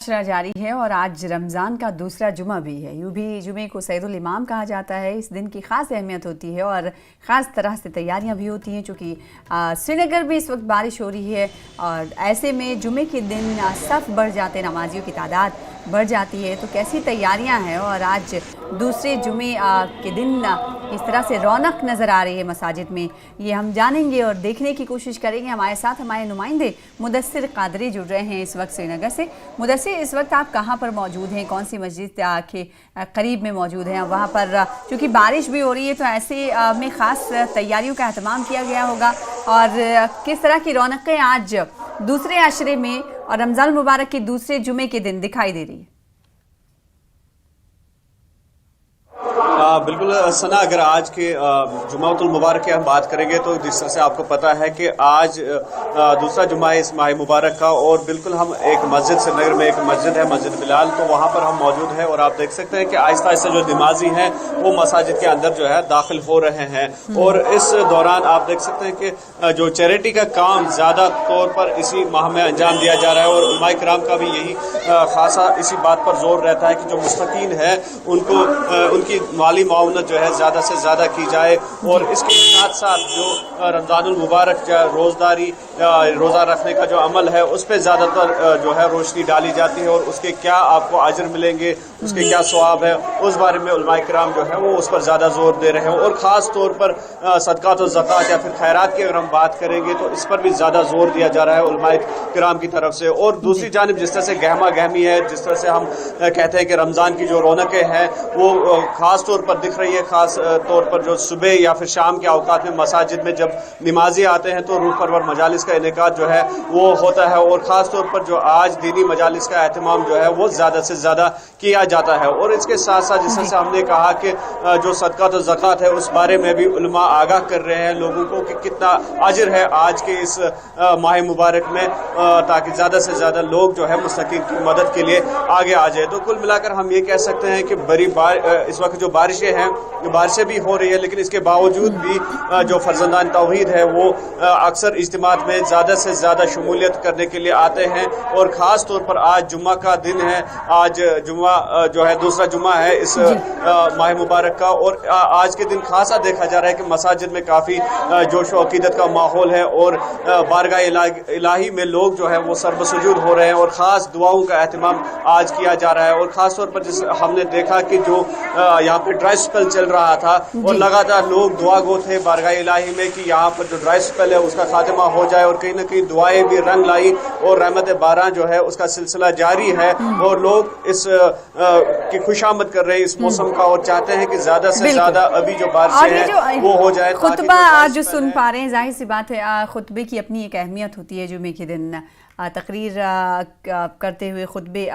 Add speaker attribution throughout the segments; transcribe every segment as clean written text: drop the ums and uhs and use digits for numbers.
Speaker 1: मुआशरा जारी है और आज रमज़ान का दूसरा जुमा भी है। यूँ भी जुमे को सैदुल इमाम कहा जाता है। इस दिन की ख़ास अहमियत होती है और ख़ास तरह से तैयारियां भी होती हैं, चूँकि श्रीनगर में इस वक्त बारिश हो रही है और ऐसे में जुमे के दिन सफ़ बढ़ जाते, नमाजियों की तादाद बढ़ जाती है। तो कैसी तैयारियां हैं और आज दूसरे जुमे के दिन इस तरह से रौनक नज़र आ रही है मसाजिद में, ये हम जानेंगे और देखने की कोशिश करेंगे। हमारे साथ हमारे नुमाइंदे मुदस्सिर कादरी जुड़ रहे हैं इस वक्त श्रीनगर से। मुदस्सिर, इस वक्त आप कहाँ पर मौजूद हैं, कौन सी मस्जिद के करीब में मौजूद हैं? वहाँ पर चूँकि बारिश भी हो रही है तो ऐसे में ख़ास तैयारियों का अहतमाम किया गया होगा और किस तरह की रौनकें आज दूसरे आशरे में और रमज़ान मुबारक के दूसरे जुमे के दिन दिखाई दे रही है?
Speaker 2: बिल्कुल सना, अगर आज के जुमातुल मुबारक की हम बात करेंगे तो जिस तरह से आपको पता है कि आज दूसरा जुमा है इस माह मुबारक का, और बिल्कुल हम एक मस्जिद श्रीनगर में एक मस्जिद है मस्जिद बिलाल, तो वहाँ पर हम मौजूद हैं और आप देख सकते हैं कि आहिस्ता आहिस्ता जो नमाजी हैं वो मसाजिद के अंदर जो है दाखिल हो रहे हैं। और इस दौरान आप देख सकते हैं कि जो चैरिटी का काम ज़्यादा तौर पर इसी माह में अंजाम दिया जा रहा है और उलमाए किराम का भी यही खासा इसी बात पर जोर रहता है कि जो मुस्तकीन है उनको उनकी माली माउनत जो है ज़्यादा से ज़्यादा की जाए। और इसके साथ साथ जो रमज़ानुल मुबारक रोज़दारी रोज़ा रखने का जो अमल है उस पर ज़्यादातर जो है रोशनी डाली जाती है और उसके क्या आपको अजर मिलेंगे, उसके क्या सवाब है, उस बारे में उलमाए किराम जो है वो उस पर ज़्यादा जोर दे रहे हैं। और ख़ास तौर पर सदक़ात और ज़कात या फिर खैरात की अगर हम बात करेंगे तो इस पर भी ज़्यादा जोर दिया जा रहा है उलमाए किराम की तरफ से। और दूसरी जानिब जिस तरह से गहमा गहमी है, जिस तरह से हम कहते हैं कि रमज़ान की जो रौनकें हैं वो ख़ास तौर पर दिख रही है, ख़ास तौर पर जो सुबह या फिर शाम के औकात में मसाजिद में जब नमाजी आते हैं तो रूह परवर मजालिस का इनेकाद जो है वो होता है। और ख़ास तौर पर जो आज दीनी मजालिस का एहतमाम जो है वो ज़्यादा से ज़्यादा किया जाता है। और इसके साथ साथ जिस तरह से हमने कहा कि जो सदक़ात और ज़कात है उस बारे में भी उलमा आगाह कर रहे हैं लोगों को कि कितना अजर है आज के इस माह मुबारक में, ताकि ज़्यादा से ज़्यादा लोग जो है मुस्तकीन की मदद के लिए आगे आ जाए। तो कुल मिलाकर हम ये कह सकते हैं कि इस वक्त जो बारिशें हैं, बारिशें भी हो रही है, लेकिन इसके बावजूद भी जो फर्जंदान तौहीद है वो अक्सर इज्तिमात में ज़्यादा से ज़्यादा शमूलियत करने के लिए आते हैं। और ख़ास तौर पर आज जुम्मा का दिन है, आज जुम्मा जो है दूसरा जुम्मा है इस माह मुबारक का, और आज के दिन खासा देखा जा रहा है कि मसाजिद में काफ़ी जोश व अकीदत का माहौल है और बारगाह इलाही में लोग जो है वो सरबसुजूद हो रहे हैं और ख़ास दुआओं का एहतमाम आज किया जा रहा है। और ख़ास तौर पर जिस हमने देखा कि जो यहाँ पे ड्राई स्पेल चल रहा था और लगातार लोग दुआ गो थे बारगाह इलाही में कि यहाँ पर जो ड्राई स्पेल है उसका खात्मा हो जाए, और कहीं ना कहीं दुआएं भी रंग लाई और रहमत बारां जो है उसका सिलसिला जारी है और लोग इस की खुशामद कर रहे हैं इस मौसम का और चाहते हैं कि ज्यादा से ज्यादा अभी जो बारिशें हैं वो हो जाए।
Speaker 1: खुतबा आज जो सुन पा रहे हैं, जाहिर सी बात है खुतबे की अपनी एक अहमियत होती है। जुमे के दिन तकरीर करते हुए खुतबे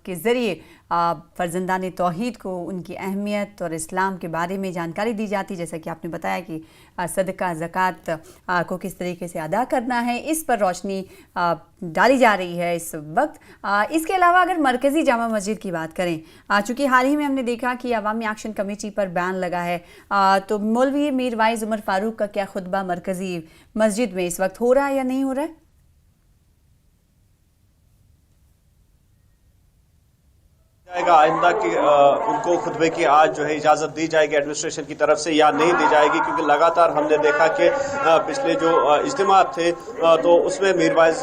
Speaker 1: के ज़रिए फ़र्जंदान तौहीद को उनकी अहमियत और इस्लाम के बारे में जानकारी दी जाती है, जैसा कि आपने बताया कि सदका ज़कात को किस तरीके से अदा करना है, इस पर रोशनी डाली जा रही है इस वक्त। इसके अलावा अगर मरकज़ी जामा मस्जिद की बात करें, चूँकि हाल ही में हमने देखा कि अवामी एक्शन कमेटी पर बैन लगा है, तो मौलवी मीर वाइज़ उमर फ़ारूक का क्या खुतबा मरकज़ी मस्जिद में इस वक्त हो रहा है या नहीं हो रहा है?
Speaker 2: आइंदा की उनको खुतबे की आज जो है इजाज़त दी जाएगी एडमिनिस्ट्रेशन की तरफ से या नहीं दी जाएगी, क्योंकि लगातार हमने देखा कि पिछले जो इज्तिमात थे तो उसमें मीर वाइज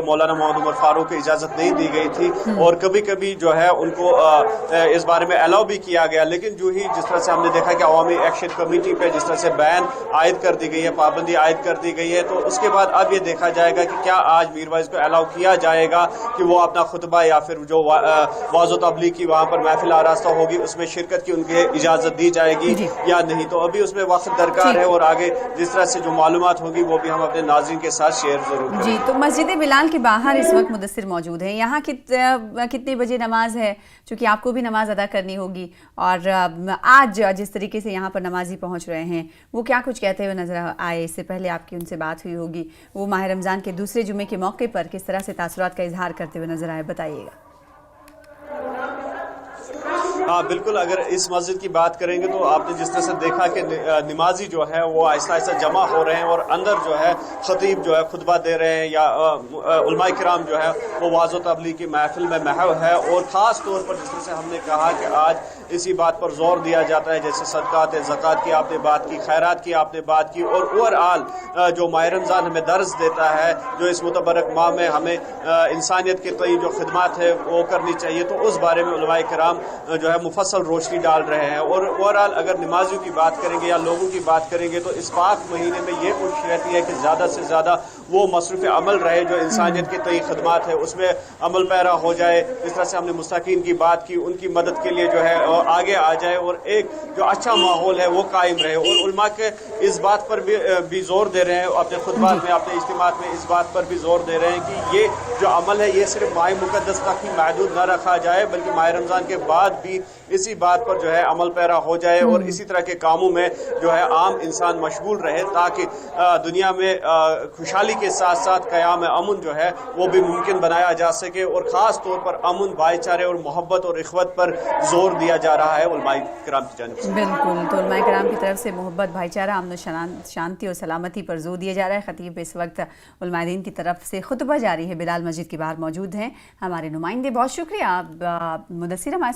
Speaker 2: मौलाना मोहम्मद उमर फारूक की इजाज़त नहीं दी गई थी और कभी कभी जो है उनको इस बारे में अलाउ भी किया गया। लेकिन जो ही जिस तरह से हमने देखा कि अवामी एक्शन कमेटी पे जिस तरह से बैन आयद कर दी गई है, पाबंदी आयद कर दी गई है, तो उसके बाद अब ये देखा जाएगा कि क्या आज मीर वाइज को अलाउ किया जाएगा कि वो अपना खुतबा या फिर जो वाज़ो तबलीग की वहाँ पर महफिल आरास्ता होगी उसमें शिरकत की उनके इजाज़त दी जाएगी या नहीं। तो अभी उसमें वक्त दरकार है और आगे जिस तरह से जो मालूमात होगी वो भी हम अपने नाज़रीन के साथ शेयर जरूर करेंगे।
Speaker 1: जी, तो मस्जिद बिलाल के बाहर इस वक्त मुदस्सिर मौजूद है, यहाँ कितने बजे नमाज है? चूँकि आपको भी नमाज अदा करनी होगी और आज जिस तरीके से यहाँ पर नमाजी पहुँच रहे हैं वो क्या कुछ कहते हुए नजर आए? इससे पहले आपकी उनसे बात हुई होगी, वो माह रमज़ान के दूसरे जुमे के मौके पर किस तरह से तासुरात का इजहार करते हुए नजर आए, बताइएगा।
Speaker 2: हाँ बिल्कुल, अगर इस मस्जिद की बात करेंगे तो आपने जिस तरह से देखा कि नमाजी जो है वो आहिस्ता आहिस्ता जमा हो रहे हैं और अंदर जो है खतीब जो है खुतबा दे रहे हैं या उलमाए किराम जो है वो वाज़ो तबलीग की महफिल में महव है। और ख़ास तौर पर जिस तरह से हमने कहा कि आज इसी बात पर जोर दिया जाता है, जैसे सदकात ज़कात की आपने बात की, खैरात की आपने बात की, और ओवरऑल जो माह रमज़ान हमें दर्ज देता है, जो इस मुतबरक माह में हमें इंसानियत के तई जो खिदमत है वो करनी चाहिए, तो उस बारे में उलमाए किराम जो है मुफस्सल रोशनी डाल रहे हैं। और ओवरऑल अगर नमाजियों की बात करेंगे या लोगों की बात करेंगे तो इस पाक महीने में ये कोशिश रहती है कि ज़्यादा से ज़्यादा वो मसरूफ़ अमल रहे, जो इंसानियत के तई खिदमत है उसमें अमल पैरा हो जाए। जिस तरह से हमने मुस्ताकीन की बात की, उनकी मदद के लिए जो है आगे आ जाए और एक जो अच्छा माहौल है वो कायम रहे। और उलमा के इस बात पर भी जोर दे रहे हैं अपने खुतबात में, अपने इज्तिमात में इस बात पर भी जोर दे रहे हैं कि ये जो अमल है ये सिर्फ माह मुक़द्दस तक ही महदूद न रखा जाए, बल्कि माह रमज़ान के बाद भी इसी बात पर जो है अमल पैरा हो जाए और इसी तरह के कामों में जो है आम इंसान मशगूल रहे, ताकि दुनिया में खुशहाली के साथ साथ क़याम अमन जो है वो भी मुमकिन बनाया जा सके। और ख़ास तौर पर अमन, भाईचारे और मोहब्बत और इख़वत पर जोर दिया जा रहा है उलमाए किराम की जानिब से।
Speaker 1: बिल्कुल, तो उलमाए किराम की तरफ से मोहब्बत, भाईचारा, अमन शांति और सलामती पर जोर दिया जा रहा है। खतीब इस वक्त उलमाए दीन की तरफ से खुतबा जारी है, बिलाल मस्जिद के बाहर मौजूद हैं हमारे नुमाइंदे। बहुत शुक्रिया आप मुदस्सिर हमारे